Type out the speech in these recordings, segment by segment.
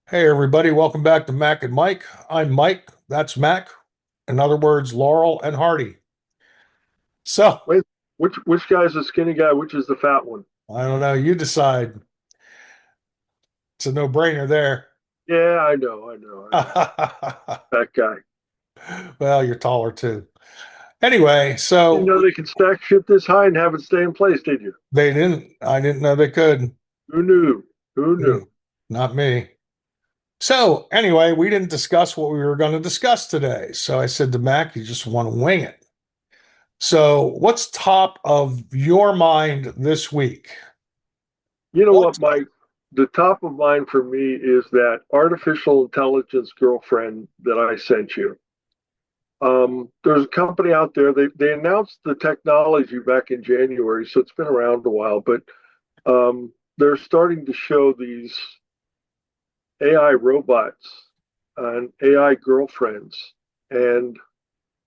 Hey, everybody, welcome back to Mac and Mike. I'm Mike, that's Mac. In other words, Laurel and Hardy. So, Wait, which guy's the skinny guy? Which is the fat one? I don't know, you decide. It's a no-brainer there. Yeah, I know. That guy. Well, you're taller too. Anyway, You so know they can stack shit this high and have it stay in place, did you? I didn't know they could. Who knew? Who Hmm, knew? Not me. So, anyway, we didn't discuss what we were going to discuss today. So I said to Mac, you just want to wing it. So, what's top of your mind this week? You know What? what, Mike? The top of mind for me is that artificial intelligence girlfriend that I sent you. There's a company out there. They announced the technology back in January, so it's been around a while. But they're starting to show these AI robots and AI girlfriends, and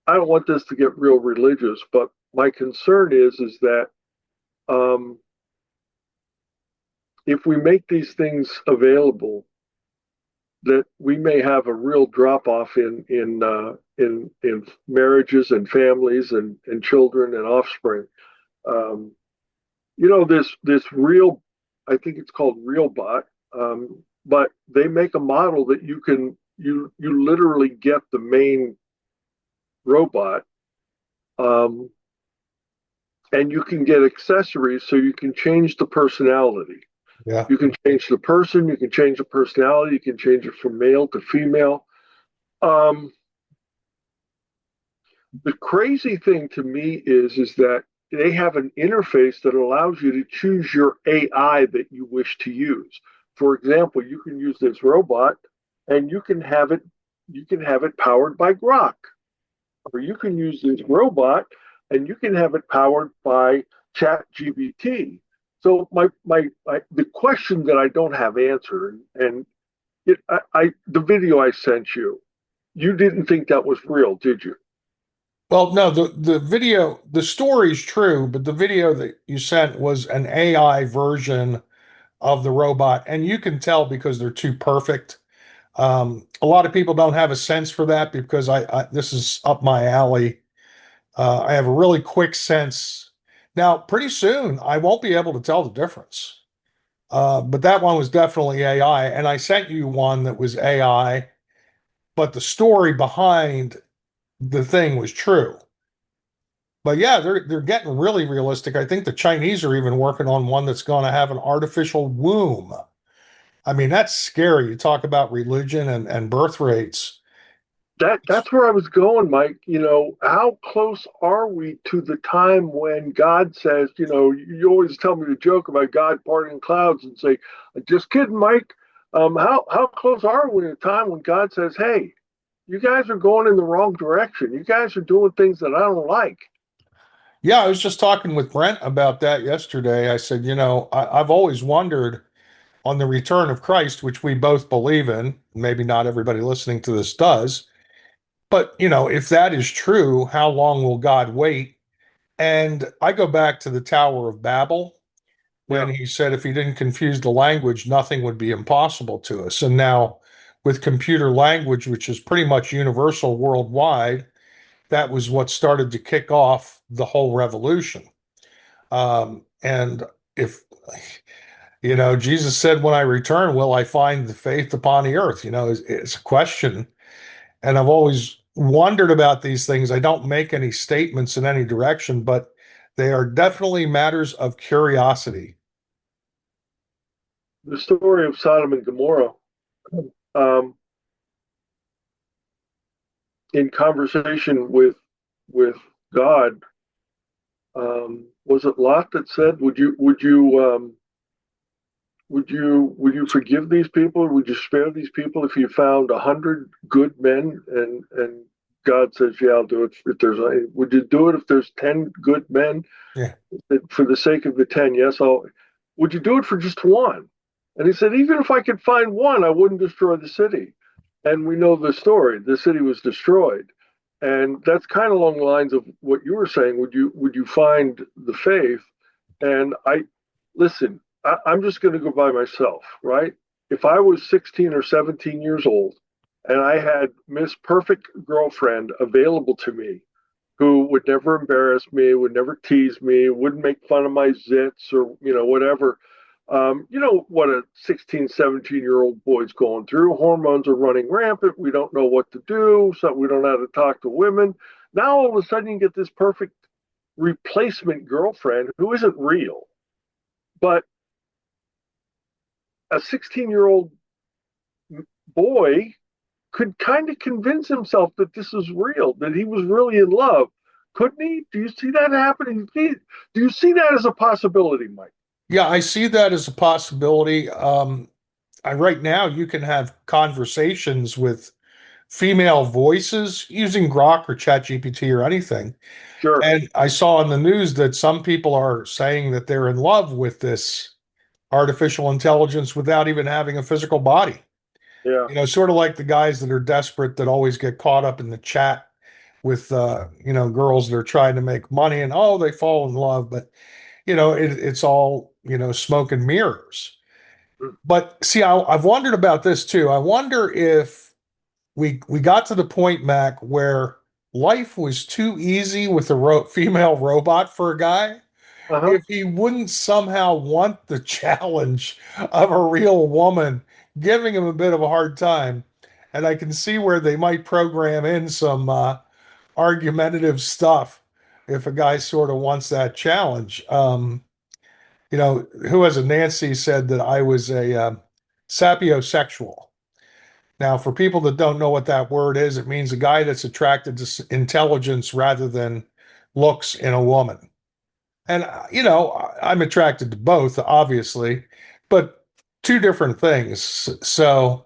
I don't want this to get real religious, but my concern is that um, if we make these things available, that we may have a real drop off in marriages and families and children and offspring. Um, this real, I think it's called RealBot, but they make a model that you literally get the main robot. Um, and you can get accessories so you can change the personality. Yeah. You can change the person, you can change the personality, you can change it from male to female. Um, the crazy thing to me is that they have an interface that allows you to choose your AI that you wish to use. For example, you can use this robot and you can have it powered by Grok, or you can use this robot and you can have it powered by ChatGPT. So the question that I don't have answered, and the video I sent you, you didn't think that was real, did you? Well, no, the video, the story's true, but the video that you sent was an AI version of the robot, and you can tell because they're too perfect. A lot of people don't have a sense for that because I this is up my alley. I have a really quick sense. Now, pretty soon, I won't be able to tell the difference. But that one was definitely AI, and I sent you one that was AI, but the story behind the thing was true. But yeah, they're getting really realistic. I think the Chinese are even working on one that's going to have an artificial womb. I mean, that's scary. You talk about religion and birth rates. That's where I was going, Mike. How close are we to the time when God says, you always tell me the joke about God parting clouds and say, just kidding, Mike. How close are we to the time when God says, hey, you guys are going in the wrong direction. You guys are doing things that I don't like. Yeah, I was just talking with Brent about that yesterday. I said, I've always wondered on the return of Christ, which we both believe in. Maybe not everybody listening to this does. But, if that is true, how long will God wait? And I go back to the Tower of Babel when Yeah. he said if he didn't confuse the language, nothing would be impossible to us. And now with computer language, which is pretty much universal worldwide, that was what started to kick off the whole revolution. And if, Jesus said, when I return, will I find the faith upon the earth? It's a question. And I've always wondered about these things. I don't make any statements in any direction, but they are definitely matters of curiosity. The story of Sodom and Gomorrah, um, in conversation with God, was it Lot that said, would you forgive these people? Would you spare these people if you found 100 good men? And God says, yeah, I'll do it. If there's, would you do it if there's 10 good men? Yeah. For the sake of the 10, yes. Would you do it for just one? And he said, even if I could find one, I wouldn't destroy the city. And we know the story. The city was destroyed. And that's kind of along the lines of what you were saying. Would you find the faith? And I listen. I'm just going to go by myself, right? If I was 16 or 17 years old and I had Miss Perfect Girlfriend available to me, who would never embarrass me, would never tease me, wouldn't make fun of my zits or whatever. You know what a 16, 17-year-old boy's going through. Hormones are running rampant. We don't know what to do. So we don't know how to talk to women. Now all of a sudden you get this perfect replacement girlfriend who isn't real, but a 16-year-old boy could kind of convince himself that this is real, that he was really in love. Couldn't he? Do you see that happening? Do you see that as a possibility, Mike? Yeah, I see that as a possibility. Right now you can have conversations with female voices using Grok or ChatGPT or anything. Sure. And I saw in the news that some people are saying that they're in love with this artificial intelligence without even having a physical body. Yeah. Sort of like the guys that are desperate that always get caught up in the chat with girls that are trying to make money and oh, they fall in love, but it's all, smoke and mirrors. But see, I've wondered about this too. I wonder if we got to the point, Mac, where life was too easy with a female robot for a guy, Uh huh. if he wouldn't somehow want the challenge of a real woman giving him a bit of a hard time. And I can see where they might program in some argumentative stuff if a guy sort of wants that challenge. Who was it? Nancy said that I was a sapiosexual. Now, for people that don't know what that word is, it means a guy that's attracted to intelligence rather than looks in a woman. And, I'm attracted to both, obviously, but two different things. So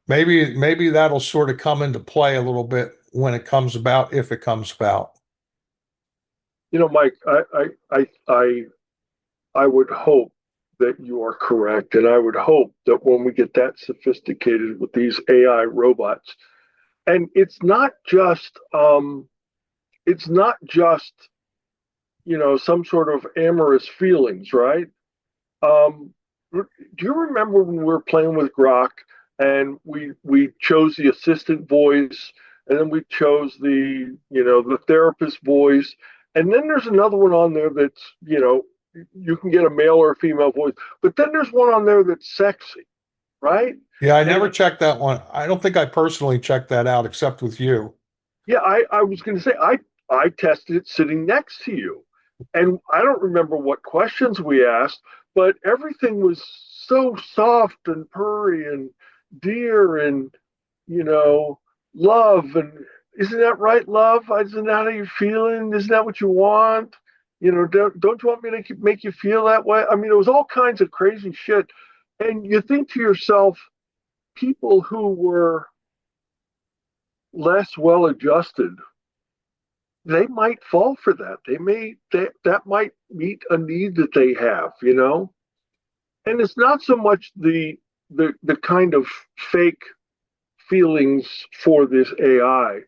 maybe that'll sort of come into play a little bit when it comes about, if it comes about. Mike, I would hope that you are correct, and I would hope that when we get that sophisticated with these AI robots, and it's not just some sort of amorous feelings, right? Do you remember when we were playing with Grok and we chose the assistant voice, and then we chose the therapist voice, and then there's another one on there that's you can get a male or a female voice, but then there's one on there that's sexy, right? Yeah, I never And checked that one. I don't think I personally checked that out except with you. yeah, I was going to say I tested it sitting next to you, and I don't remember what questions we asked, but everything was so soft and purry and dear and you know love and isn't that right, love? Isn't that how you're feeling? Isn't that what you want? Don't you want me to make you feel that way? I mean, it was all kinds of crazy shit, and you think to yourself, people who were less well adjusted, they might fall for that. That might meet a need that they have. And it's not so much the kind of fake feelings for this AI.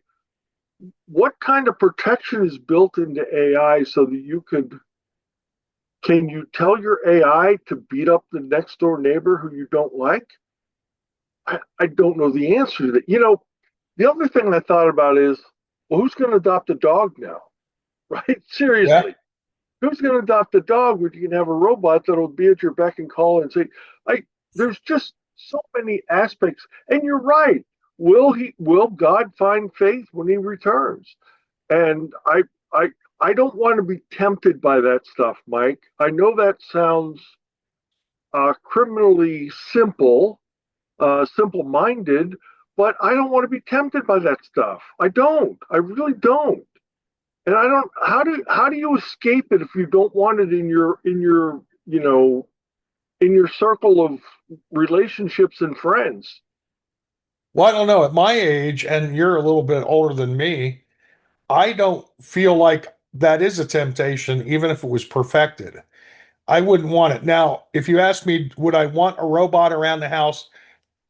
What kind of protection is built into AI so that can you tell your AI to beat up the next door neighbor who you don't like? I don't know the answer to that. The other thing I thought about is, well, who's going to adopt a dog now? Right? Yeah. Seriously, who's going to adopt a dog when you can have a robot that'll be at your beck and call and say, like, there's just so many aspects. And you're right. Will God find faith when he returns? And I don't want to be tempted by that stuff, Mike. I know that sounds criminally simple-minded, but I don't want to be tempted by that stuff. I don't. I really don't. And I don't. How do you escape it if you don't want it in your circle of relationships and friends? Well, I don't know. At my age, and you're a little bit older than me, I don't feel like that is a temptation, even if it was perfected. I wouldn't want it. Now, if you ask me, would I want a robot around the house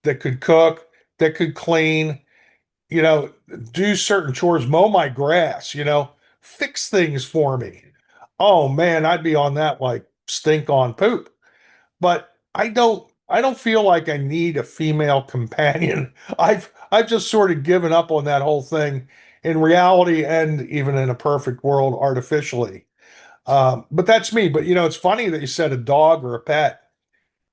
that could cook, that could clean, you know, do certain chores, mow my grass, fix things for me. Oh man, I'd be on that like stink on poop. But I don't feel like I need a female companion. I've just sort of given up on that whole thing in reality and even in a perfect world artificially. But that's me. But it's funny that you said a dog or a pet.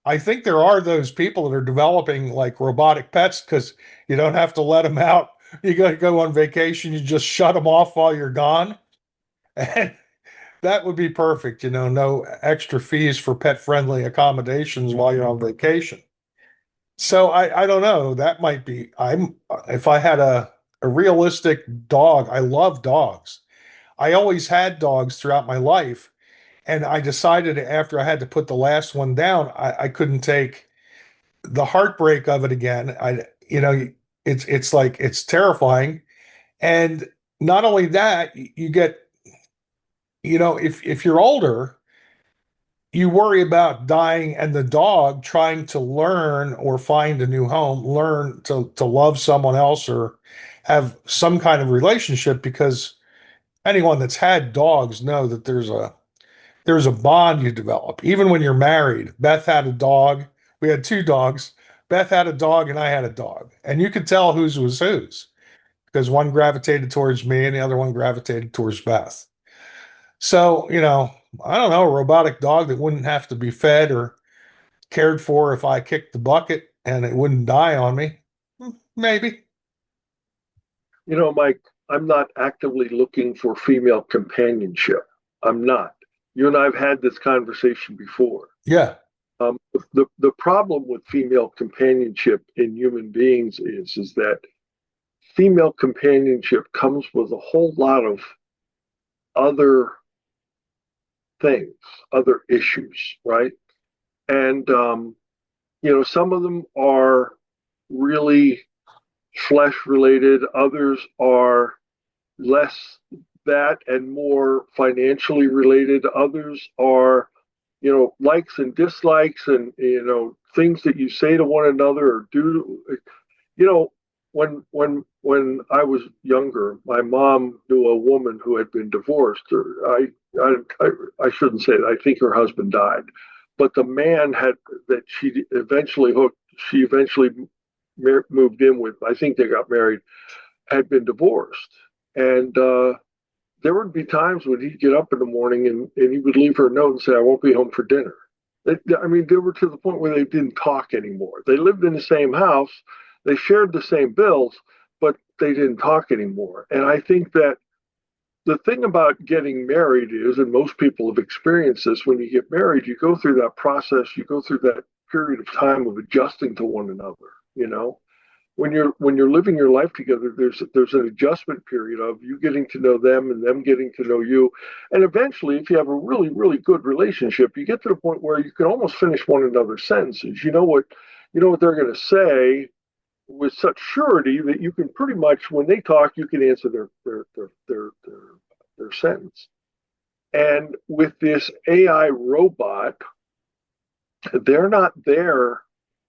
I think there are those people that are developing like robotic pets because you don't have to let them out. You got to go on vacation, you just shut them off while you're gone. And that would be perfect, no extra fees for pet friendly accommodations while you're on vacation. So I don't know. That might be if I had a realistic dog, I love dogs. I always had dogs throughout my life. And I decided after I had to put the last one down, I couldn't take the heartbreak of it again. It's like it's terrifying. And not only that, you get, if you're older, you worry about dying and the dog trying to learn or find a new home, learn to love someone else or have some kind of relationship because anyone that's had dogs know that there's a bond you develop. Even when you're married, Beth had a dog. We had two dogs. Beth had a dog and I had a dog. And you could tell whose was whose because one gravitated towards me and the other one gravitated towards Beth. So, I don't know, a robotic dog that wouldn't have to be fed or cared for if I kicked the bucket and it wouldn't die on me. Maybe. Mike, I'm not actively looking for female companionship. I'm not. You and I have had this conversation before. Yeah. The problem with female companionship in human beings is that female companionship comes with a whole lot of other things, other issues, right? And some of them are really flesh related, others are less that and more financially related, others are likes and dislikes and things that you say to one another or do. you know when I was younger, my mom knew a woman who had been divorced. I shouldn't say that. I think her husband died, but the man had that she eventually moved in with, I think they got married, had been divorced. And there would be times when he'd get up in the morning and he would leave her a note and say, I won't be home for dinner. I mean, they were to the point where they didn't talk anymore. They lived in the same house, they shared the same bills, but they didn't talk anymore. And I think that the thing about getting married is, and most people have experienced this, when you get married, you go through that process, you go through that period of time of adjusting to one another, when you're living your life together, there's an adjustment period of you getting to know them and them getting to know you. And eventually, if you have a really, really good relationship, you get to the point where you can almost finish one another's sentences. You know what they're going to say with such surety that you can pretty much, when they talk, you can answer their sentence. And with this AI robot, they're not there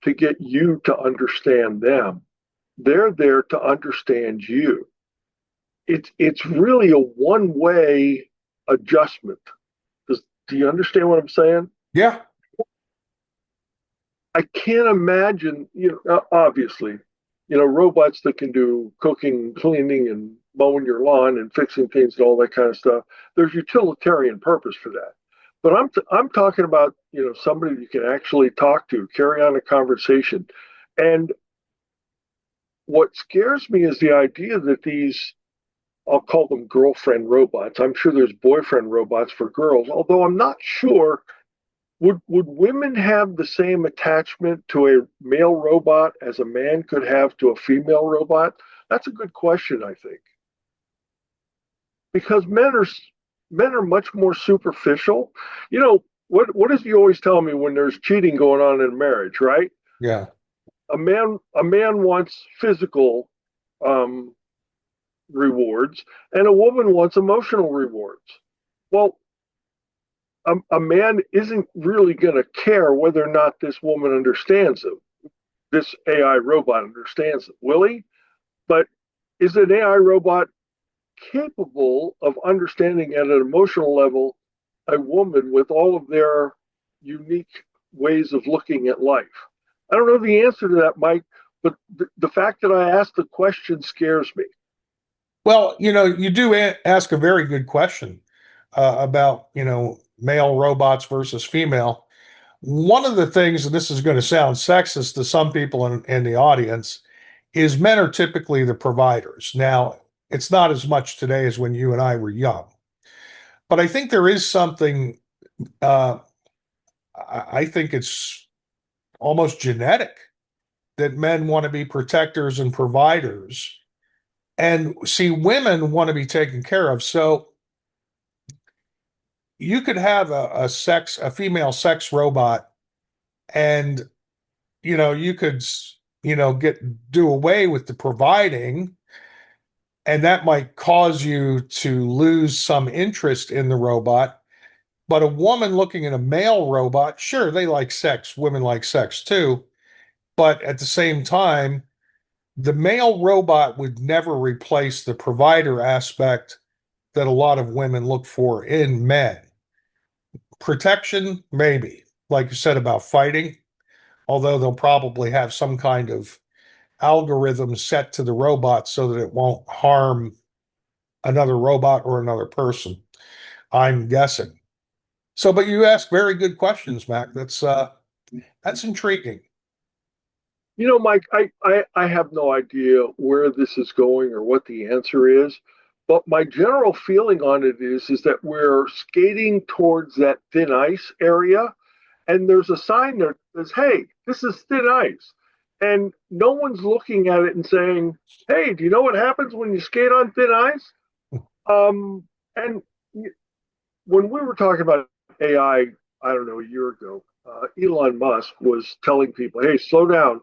to get you to understand them. They're there to understand you. It's really a one-way adjustment. Do you understand what I'm saying? Yeah. I can't imagine, obviously, robots that can do cooking, cleaning, and mowing your lawn and fixing things and all that kind of stuff. There's utilitarian purpose for that. But I'm talking about, somebody you can actually talk to, carry on a conversation. And what scares me is the idea that these, I'll call them girlfriend robots. I'm sure there's boyfriend robots for girls, although I'm not sure. Would women have the same attachment to a male robot as a man could have to a female robot? That's a good question, I think, because men are much more superficial. What does you always tell me when there's cheating going on in marriage, right? Yeah. A man wants physical um, rewards, and a woman wants emotional rewards. Well, a man isn't really going to care whether or not this woman understands him. This AI robot understands it, will he? But is an AI robot capable of understanding at an emotional level a woman with all of their unique ways of looking at life? I don't know the answer to that, Mike, but the fact that I asked the question scares me. Well, you do ask a very good question about, male robots versus female. One of the things, and this is going to sound sexist to some people in the audience, is men are typically the providers. Now, it's not as much today as when you and I were young, but I think there is something, uh, I think it's almost genetic that men want to be protectors and providers, and see women want to be taken care of. So you could have a female sex robot, and you could do away with the providing, and that might cause you to lose some interest in the robot. But a woman looking at a male robot, sure, they like sex, women like sex too, but at the same time, the male robot would never replace the provider aspect that a lot of women look for in men. Protection, maybe, like you said about fighting, although they'll probably have some kind of algorithm set to the robot so that it won't harm another robot or another person, I'm guessing. So, but you ask very good questions, Mac. That's intriguing. Mike, I have no idea where this is going or what the answer is, but my general feeling on it is that we're skating towards that thin ice area, and there's a sign that says, "Hey, this is thin ice," and no one's looking at it and saying, "Hey, do you know what happens when you skate on thin ice?" And when we were talking about I don't know, a year ago, Elon Musk was telling people, "Hey, slow down.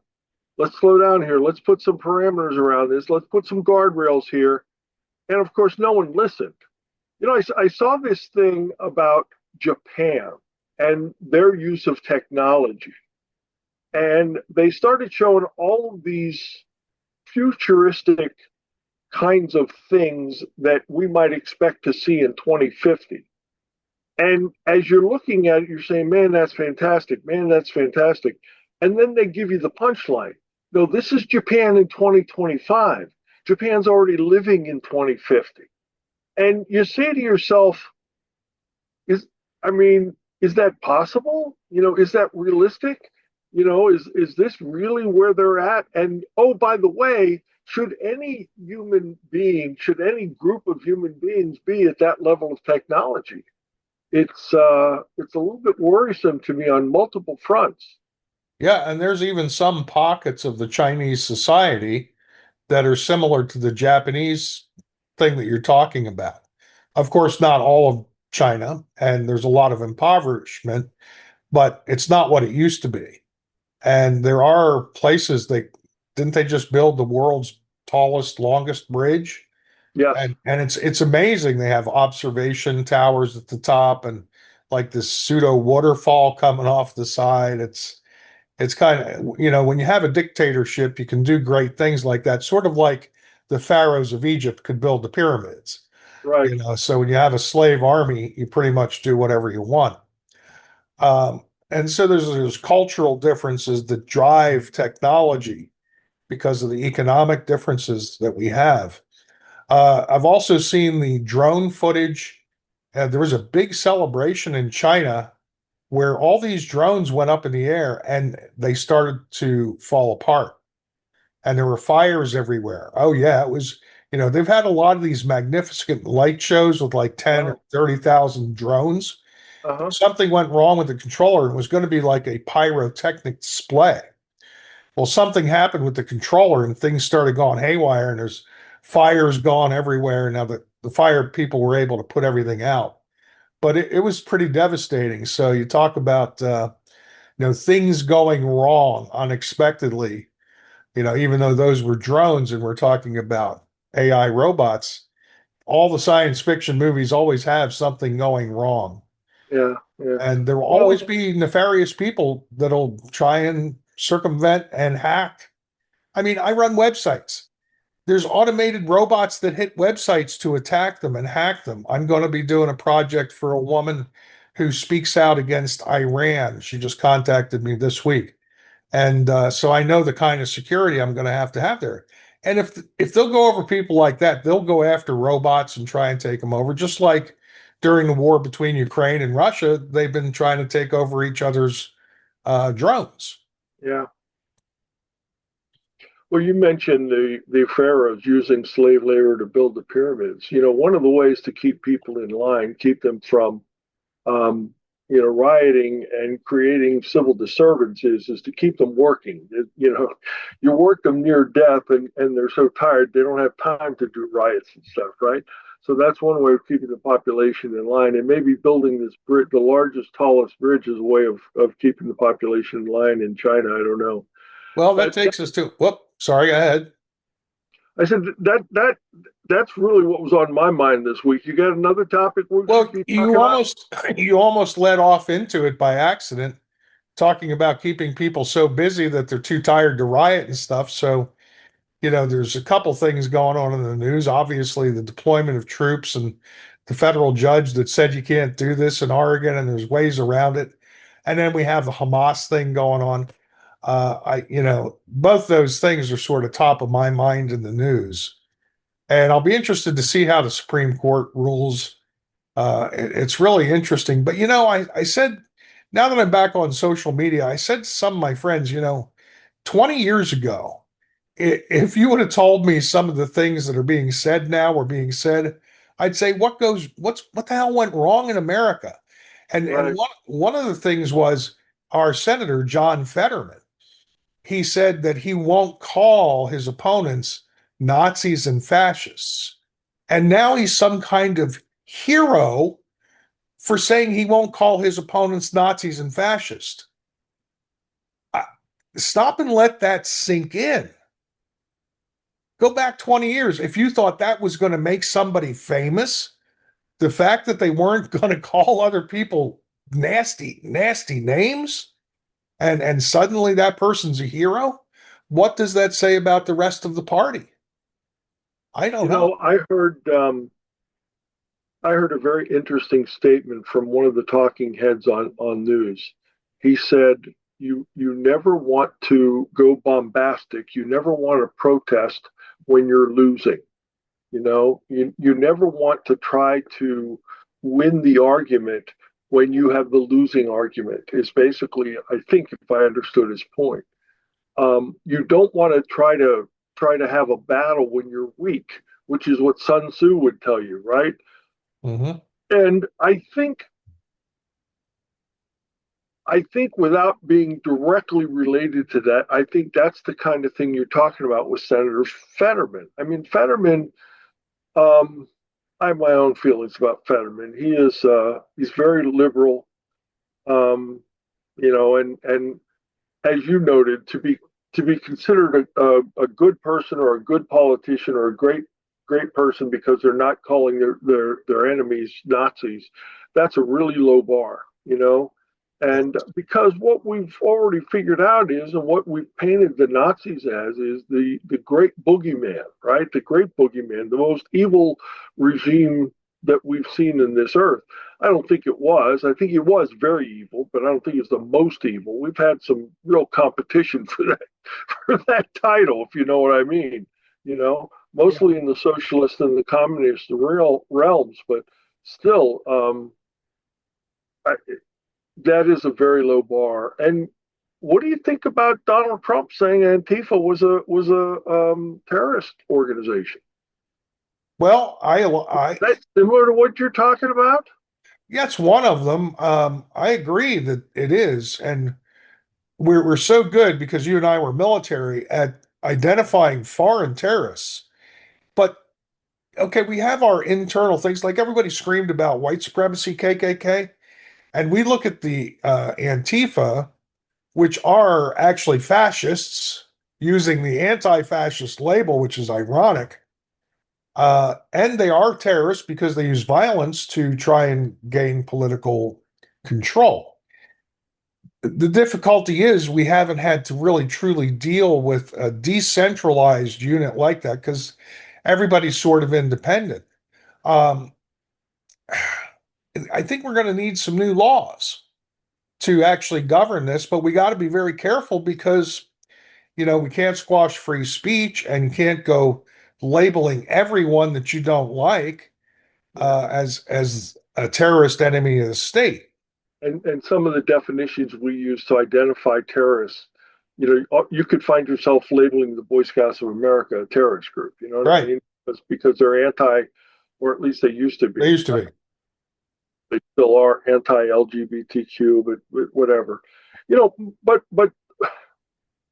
Let's slow down here. Let's put some parameters around this. Let's put some guardrails here." And of course, no one listened. I saw this thing about Japan and their use of technology. And they started showing all of these futuristic kinds of things that we might expect to see in 2050. And as you're looking at it, you're saying, "Man, that's fantastic. Man, that's fantastic." And then they give you the punchline. No, this is Japan in 2025. Japan's already living in 2050. And you say to yourself, is I mean, is that possible? Is that realistic? Is this really where they're at? And oh, by the way, should any group of human beings be at that level of technology? It's a little bit worrisome to me on multiple fronts. Yeah, and there's even some pockets of the Chinese society that are similar to the Japanese thing that you're talking about. Of course, not all of China, and there's a lot of impoverishment, but it's not what it used to be. And there are places didn't they just build the world's tallest, longest bridge? Yes, And it's amazing. They have observation towers at the top and like this pseudo waterfall coming off the side. It's kind of, when you have a dictatorship, you can do great things like that, sort of like the pharaohs of Egypt could build the pyramids. right. So when you have a slave army, you pretty much do whatever you want. And so there's cultural differences that drive technology because of the economic differences that we have. I've also seen the drone footage. There was a big celebration in China where all these drones went up in the air and they started to fall apart, and there were fires everywhere. Oh, yeah, it was, they've had a lot of these magnificent light shows with like 10 or Wow. 30,000 drones. Uh-huh. Something went wrong with the controller and it was going to be like a pyrotechnic display. Well, something happened with the controller and things started going haywire, and there's fires gone everywhere. Now the fire people were able to put everything out, but it was pretty devastating. So you talk about things going wrong unexpectedly. Even though those were drones and we're talking about AI robots, all the science fiction movies always have something going wrong. Yeah, yeah. And there will Well, always be nefarious people that'll try and circumvent and hack. I mean, I run websites. There's automated robots that hit websites to attack them and hack them. I'm going to be doing a project for a woman who speaks out against Iran. She just contacted me this week. And so I know the kind of security I'm going to have there. And if they'll go over people like that, they'll go after robots and try and take them over. Just like during the war between Ukraine and Russia, they've been trying to take over each other's drones. Yeah. Well, you mentioned the pharaohs using slave labor to build the pyramids. You know, one of the ways to keep people in line, keep them from um, rioting and creating civil disturbances is to keep them working. You work them near death and they're so tired they don't have time to do riots and stuff, right? So that's one way of keeping the population in line. And maybe building this bridge, the largest, tallest bridge, is a way of keeping the population in line in China. I don't know. Well, that But takes us to, whoop, sorry, go ahead. I said that's really what was on my mind this week. You got another topic we should Well, be you talking about? almost you almost led off into it by accident, talking about keeping people so busy that they're too tired to riot and stuff. So, there's a couple things going on in the news. Obviously, the deployment of troops and the federal judge that said you can't do this in Oregon, and there's ways around it. And then we have the Hamas thing going on. Both those things are sort of top of my mind in the news. And I'll be interested to see how the Supreme Court rules. It's really interesting. But, I said, now that I'm back on social media, I said to some of my friends, 20 years ago, if you would have told me some of the things that are being said now were being said, I'd say, what the hell went wrong in America? And Right. one of the things was our Senator, John Fetterman. He said that he won't call his opponents Nazis and fascists. And now he's some kind of hero for saying he won't call his opponents Nazis and fascists. Stop and let that sink in. Go back 20 years. If you thought that was going to make somebody famous, the fact that they weren't going to call other people nasty, nasty names, and suddenly that person's a hero, what does that say about the rest of the party? I don't You know. know, I heard a very interesting statement from one of the talking heads on news. He said, "You never want to go bombastic. You never want to protest when you're losing. You never want to try to win the argument when you have the losing argument." Is basically, I think, if I understood his point. You don't want to try to have a battle when you're weak, which is what Sun Tzu would tell you, right? Mm-hmm. And I think without being directly related to that, I think that's the kind of thing you're talking about with Senator Fetterman. I mean, Fetterman, um, I have my own feelings about Fetterman. He's very liberal, and as you noted, to be considered a good person or a good politician or a great person because they're not calling their enemies Nazis, that's a really low bar, you know. And because what we've already figured out is, and what we've painted the Nazis as, is the great boogeyman, right? The great boogeyman, the most evil regime that we've seen in this earth. I don't think it was. I think it was very evil, but I don't think it's the most evil. We've had some real competition for that for that title, if you know what I mean. Yeah. Mostly in the socialist and the communist real realms, but still, I, that is a very low bar. And what do you think about Donald Trump saying Antifa was a terrorist organization? Well, Is that similar to what you're talking about? yeah, it's one of them. I agree that it is, and we're so good because you and I were military at identifying foreign terrorists. But okay, we have our internal things like everybody screamed about white supremacy, KKK, and we look at the Antifa, which are actually fascists using the anti-fascist label, which is ironic. And they are terrorists because they use violence to try and gain political control. the difficulty is we haven't had to really truly deal with a decentralized unit like that because everybody's sort of independent. Um, I think we're going to need some new laws to actually govern this, but we got to be very careful because, we can't squash free speech and you can't go labeling everyone that you don't like Yeah. as a terrorist enemy of the state. And some of the definitions we use to identify terrorists, you could find yourself labeling the Boy Scouts of America a terrorist group. You know what I Right. mean? Because they're anti, or at least they used to They be. used to be. They still are anti-LGBTQ, but whatever. You know, but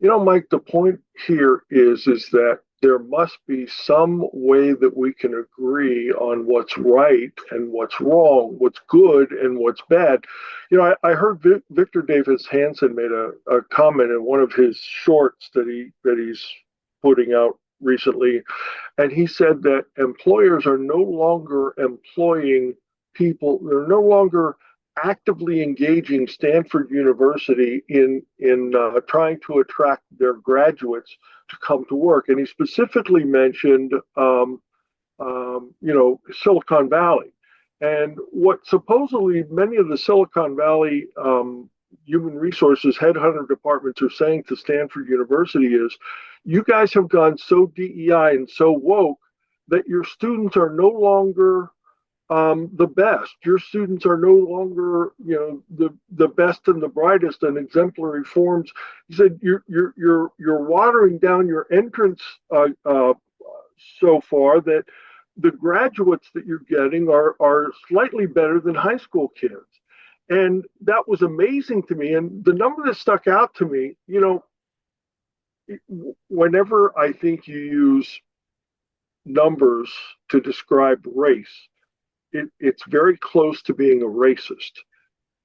Mike, the point here is that there must be some way that we can agree on what's right and what's wrong, what's good and what's bad. I heard Victor Davis Hanson made a comment in one of his shorts that he's putting out recently, and he said that employers are no longer employing people, they're no longer actively engaging Stanford University in trying to attract their graduates to come to work. And he specifically mentioned, Silicon Valley. And what supposedly many of the Silicon Valley human resources headhunter departments are saying to Stanford University is, you guys have gone so DEI and so woke that your students are no longer the best. Your students are no longer, the best and the brightest and exemplary forms. He said you're watering down your entrance so far that the graduates that you're getting are slightly better than high school kids. And that was amazing to me. And the number that stuck out to me, whenever I think you use numbers to describe race, it's very close to being a racist.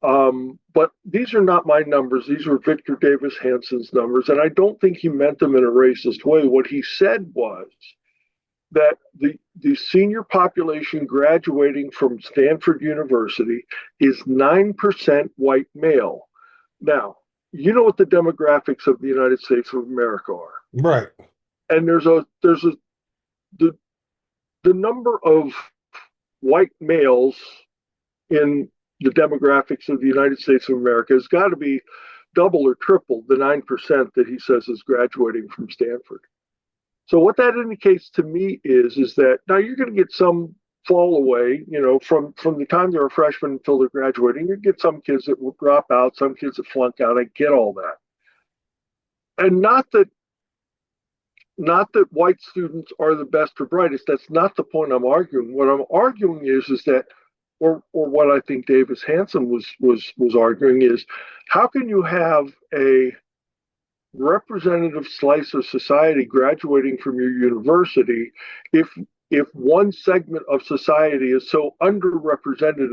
But these are not my numbers. These were Victor Davis Hanson's numbers. And I don't think he meant them in a racist way. What he said was that the senior population graduating from Stanford University is 9% white male. Now, you know what the demographics of the United States of America are. Right. And the, the number of white males in the demographics of the United States of America has got to be double or triple the 9% that he says is graduating from Stanford. So what that indicates to me is that now you're going to get some fall away, from the time they're a freshman until they're graduating. You get some kids that will drop out, some kids that flunk out. I get all that. And not that white students are the best or brightest. That's not the point I'm arguing. What I'm arguing is that, or what I think Davis Hanson was arguing is, how can you have a representative slice of society graduating from your university if one segment of society is so represented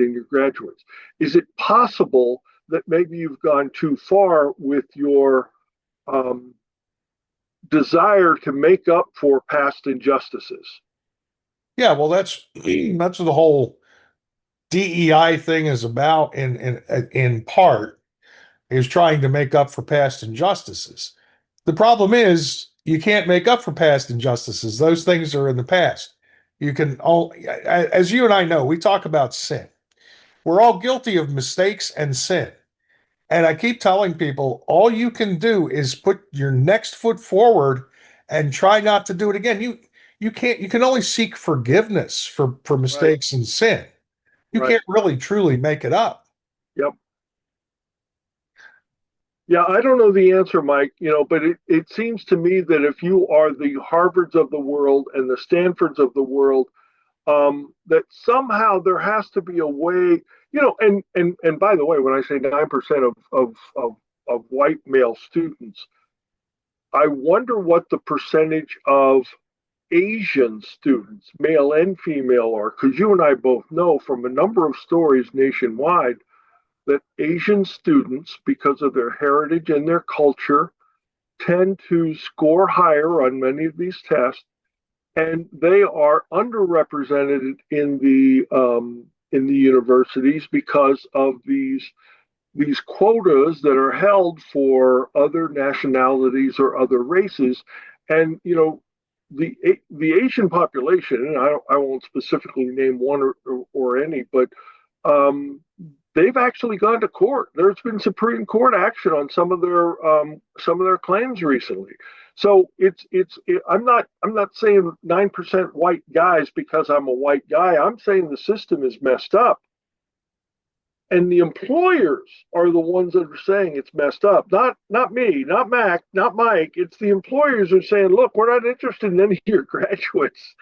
in your graduates? Is it possible that maybe you've gone too far with your desire to make up for past injustices? Yeah, well, that's what the whole DEI thing is about in part is trying to make up for past injustices. The problem is you can't make up for past injustices. Those things are in the past. You can only, as you and I know, we talk about sin. We're all guilty of mistakes and sin. And I keep telling people, all you can do is put your next foot forward and try not to do it again. You can only seek forgiveness for Right, mistakes and sin. You right. can't really truly make it up. Yep. Yeah, I don't know the answer, Mike, but it seems to me that if you are the Harvards of the world and the Stanfords of the world, that somehow there has to be a way, and by the way, when I say 9% of white male students, I wonder what the percentage of Asian students, male and female, are, because you and I both know from a number of stories nationwide that Asian students, because of their heritage and their culture, tend to score higher on many of these tests, and they are underrepresented in the universities because of these these quotas that are held for other nationalities or other races, and the Asian population, and I won't specifically name one or any, but um, they've actually gone to court. There's been Supreme Court action on some of their claims recently. So I'm not saying 9% white guys because I'm a white guy. I'm saying the system is messed up, and the employers are the ones that are saying it's messed up. Not me, not Mac, not Mike. It's the employers who are saying, look, we're not interested in any of your graduates.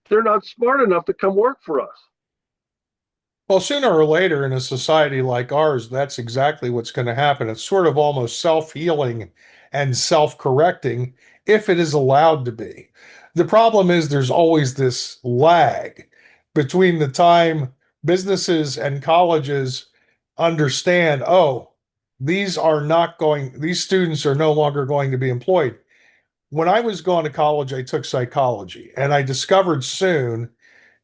They're not smart enough to come work for us. Well, sooner or later in a society like ours, that's exactly what's going to happen. It's sort of almost self-healing and self-correcting if it is allowed to be. The problem is there's always this lag between the time businesses and colleges understand, oh, these students are no longer going to be employed. When I was going to college, I took psychology, and I discovered soon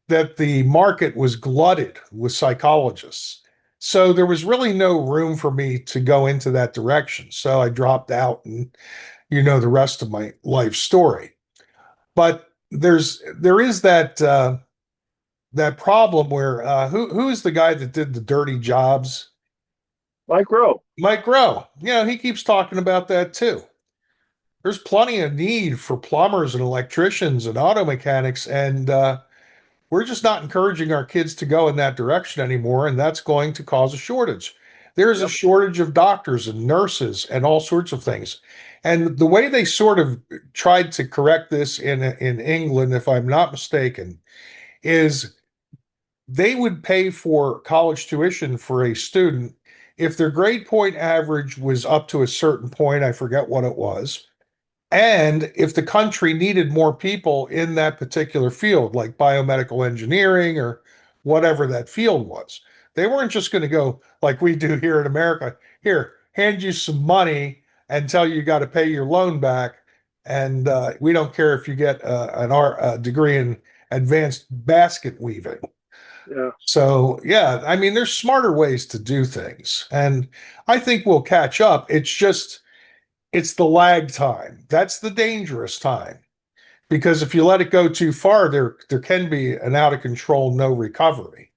that the market was glutted with psychologists. So there was really no room for me to go into that direction. So I dropped out, and you know the rest of my life story. But there is that problem where who is the guy that did the dirty jobs? Mike Rowe. Mike Rowe. He keeps talking about that too. There's plenty of need for plumbers and electricians and auto mechanics, and we're just not encouraging our kids to go in that direction anymore, and that's going to cause a shortage. There is a Yep. shortage of doctors and nurses and all sorts of things. And the way they sort of tried to correct this in England, if I'm not mistaken, is they would pay for college tuition for a student if their grade point average was up to a certain point, I forget what it was, and if the country needed more people in that particular field, like biomedical engineering or whatever that field was. They weren't just going to go like we do here in America. Here, hand you some money and tell you got to pay your loan back. And we don't care if you get an art degree in advanced basket weaving. Yeah. So, yeah, I mean, there's smarter ways to do things. And I think we'll catch up. It's the lag time. That's the dangerous time. Because if you let it go too far, there can be an out of control, no recovery.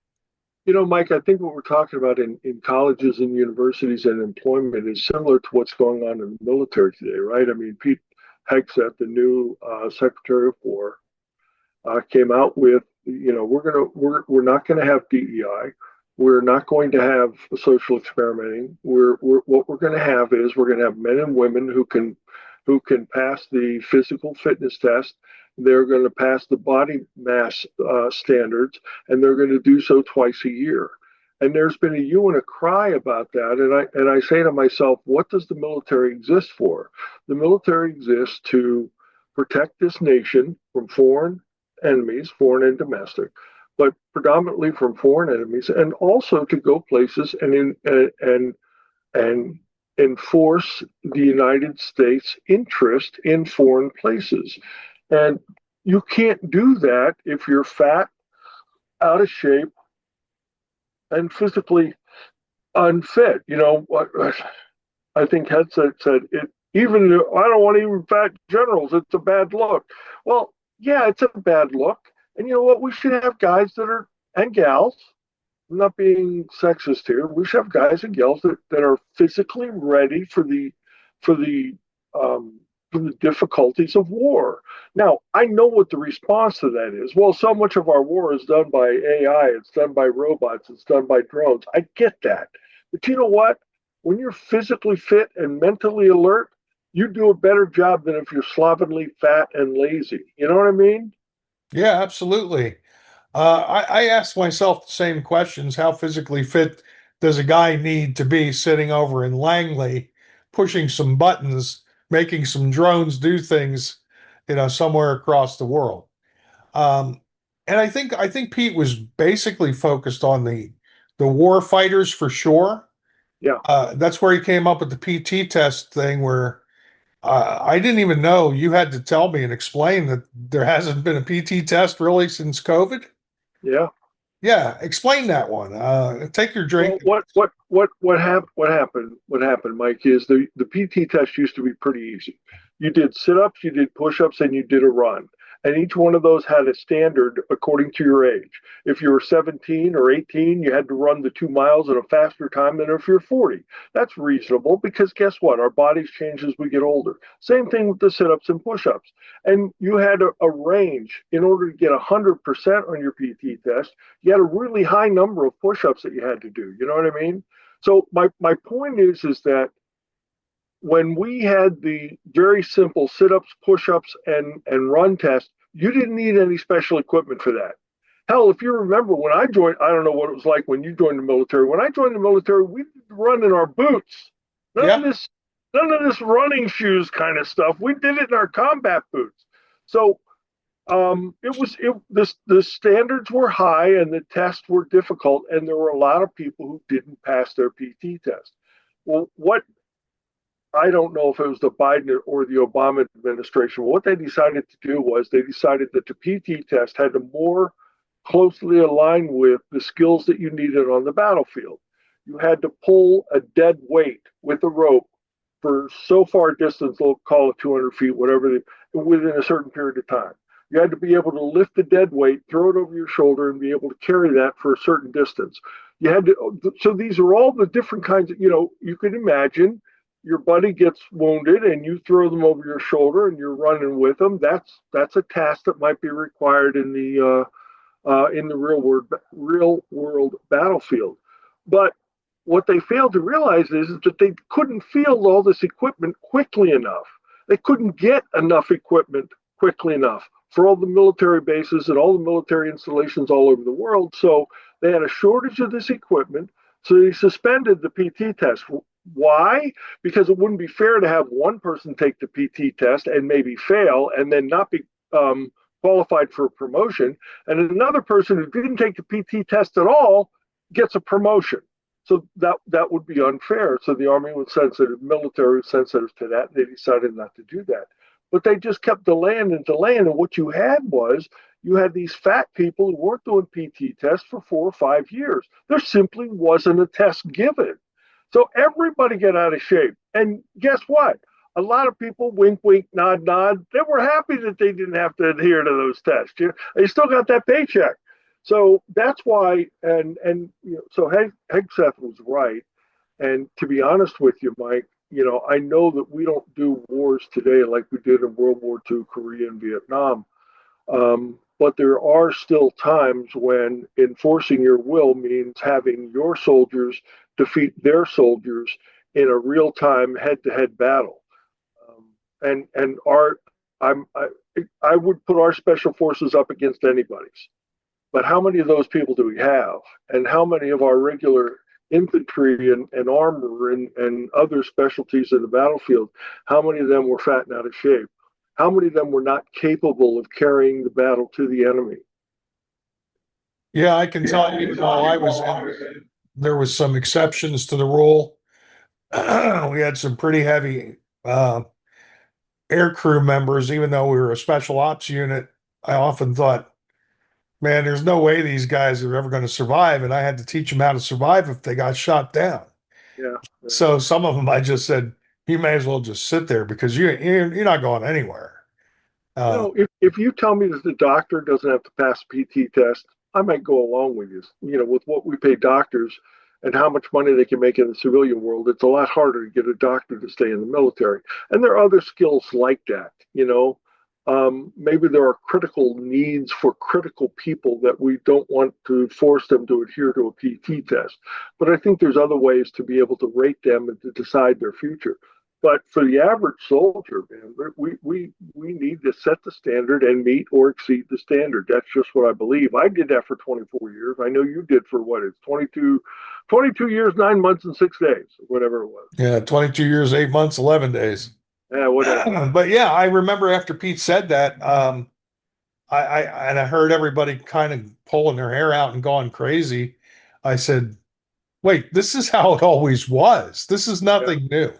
Mike, I think what we're talking about in colleges and universities and employment is similar to what's going on in the military today, right? I mean, Pete Hegseth, the new Secretary of War, came out with, we're not gonna have DEI, we're not going to have social experimenting. What we're going to have is we're going to have men and women who can pass the physical fitness test. They're going to pass the body mass standards, and they're going to do so twice a year. And there's been a hue and a cry about that. And I say to myself, what does the military exist for? The military exists to protect this nation from foreign enemies, foreign and domestic, but predominantly from foreign enemies, and also to go places and enforce the United States interest in foreign places. And you can't do that if you're fat, out of shape, and physically unfit. What I think Headset said, it even I don't want even fat generals, it's a bad look. Well, yeah, it's a bad look. And you know what? We should have guys that are, and gals, I'm not being sexist here. We should have guys and gals that are physically ready for the um, for the difficulties of war. Now, I know what the response to that is. Well, so much of our war is done by AI, it's done by robots, it's done by drones. I get that. But you know what? When you're physically fit and mentally alert, you do a better job than if you're slovenly, fat, and lazy. You know what I mean? Yeah, absolutely. I asked myself the same questions. How physically fit does a guy need to be sitting over in Langley, pushing some buttons, making some drones do things, somewhere across the world? Um, and I think Pete was basically focused on the war fighters for sure. Yeah. That's where he came up with the PT test thing, where I didn't even know you had to tell me and explain that there hasn't been a PT test really since COVID. Yeah. Yeah, explain that one. Take your drink. Well, what happened, Mike, is the PT test used to be pretty easy. You did sit-ups, you did push-ups, and you did a run. And each one of those had a standard according to your age. If you were 17 or 18, you had to run the 2 miles at a faster time than if you're 40. That's reasonable because guess what? Our bodies change as we get older. Same thing with the sit-ups and push-ups. And you had a range in order to get 100% on your PT test. You had a really high number of push-ups that you had to do. You know what I mean? So my point is that when we had the very simple sit-ups, push-ups, and run test, you didn't need any special equipment for that. Hell, if you remember when I joined, I don't know what it was like when you joined the military. When I joined the military, we run in our boots. None of Yeah. this, none of this running shoes kind of stuff. We did it in our combat boots. So the standards were high and the tests were difficult, and there were a lot of people who didn't pass their PT test. Well, what I don't know if it was the Biden or the Obama administration. What they decided to do was they decided that the PT test had to more closely align with the skills that you needed on the battlefield. You had to pull a dead weight with a rope for so far distance, they'll call it 200 feet, whatever, within a certain period of time. You had to be able to lift the dead weight, throw it over your shoulder, and be able to carry that for a certain distance. You had to, so these are all the different kinds of, you could imagine your buddy gets wounded and you throw them over your shoulder and you're running with them. That's a task that might be required in the real world battlefield. But what they failed to realize is that they couldn't field all this equipment quickly enough. They couldn't get enough equipment quickly enough for all the military bases and all the military installations all over the world. So they had a shortage of this equipment. So they suspended the PT test. Why? Because it wouldn't be fair to have one person take the PT test and maybe fail and then not be qualified for a promotion, and another person who didn't take the PT test at all gets a promotion. So that would be unfair. So the Army was sensitive, military was sensitive to that, and they decided not to do that. But they just kept delaying and delaying, and what you had was you had these fat people who weren't doing PT tests for 4 or 5 years. There simply wasn't a test given. So everybody got out of shape. And guess what? A lot of people, wink, wink, nod, nod, they were happy that they didn't have to adhere to those tests. They still got that paycheck. So that's why, so Hegseth was right. And to be honest with you, Mike, I know that we don't do wars today like we did in World War II, Korea, and Vietnam. But there are still times when enforcing your will means having your soldiers defeat their soldiers in a real time head to head battle. And I would put our special forces up against anybody's. But how many of those people do we have? And how many of our regular infantry and armor and other specialties in the battlefield, how many of them were fat and out of shape? How many of them were not capable of carrying the battle to the enemy? Yeah, I can tell you while I was in, there was some exceptions to the rule. We had some pretty heavy air crew members, even though we were a special ops unit. I often thought, man, there's no way these guys are ever going to survive. And I had to teach them how to survive if they got shot down. Yeah, yeah. So some of them I just said, you may as well just sit there because you're not going anywhere. If you tell me that the doctor doesn't have to pass a PT test, I might go along with you. With what we pay doctors and how much money they can make in the civilian world, it's a lot harder to get a doctor to stay in the military. And there are other skills like that. Maybe there are critical needs for critical people that we don't want to force them to adhere to a PT test. But I think there's other ways to be able to rate them and to decide their future. But for the average soldier, man, we need to set the standard and meet or exceed the standard. That's just what I believe. I did that for 24 years. I know you did for what? It's 22 years, 9 months, and 6 days, whatever it was. Yeah, 22 years, 8 months, 11 days. Yeah, whatever. But yeah, I remember after Pete said that, I heard everybody kind of pulling their hair out and going crazy. I said, wait, this is how it always was. This is Yeah, nothing new.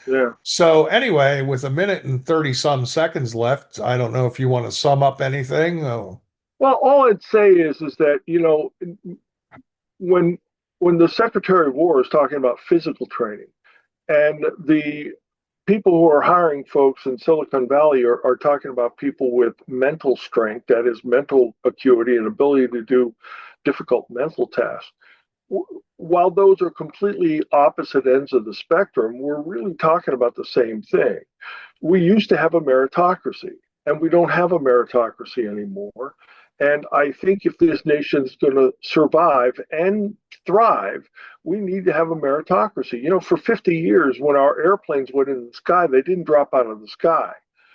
yeah. So anyway, with a minute and 30 some seconds left, I don't know if you want to sum up anything. Oh. Well, all I'd say is that, when when the Secretary of War is talking about physical training, and the people who are hiring folks in Silicon Valley are talking about people with mental strength, that is, mental acuity and ability to do difficult mental tasks. While those are completely opposite ends of the spectrum, we're really talking about the same thing. We used to have a meritocracy, and we don't have a meritocracy anymore. And I think if this nation's going to survive and thrive, we need to have a meritocracy. For 50 years, when our airplanes went in the sky, they didn't drop out of the sky.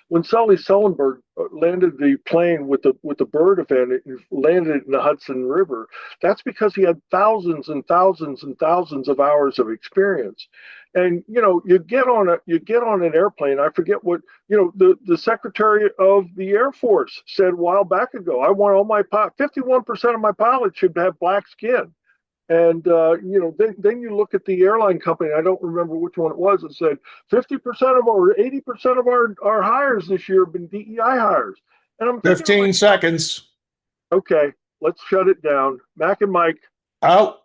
When Sully Sullenberg landed the plane with the bird event, it landed in the Hudson River. That's because he had thousands and thousands and thousands of hours of experience. And you get on an airplane. I forget what the Secretary of the Air Force said a while back ago. I want all my 51% of my pilots should have black skin. And then you look at the airline company. I don't remember which one it was. It said 50% of or 80% of our hires this year have been DEI hires. And I'm thinking, 15 seconds. okay, let's shut it down. Mac and Mike. Out.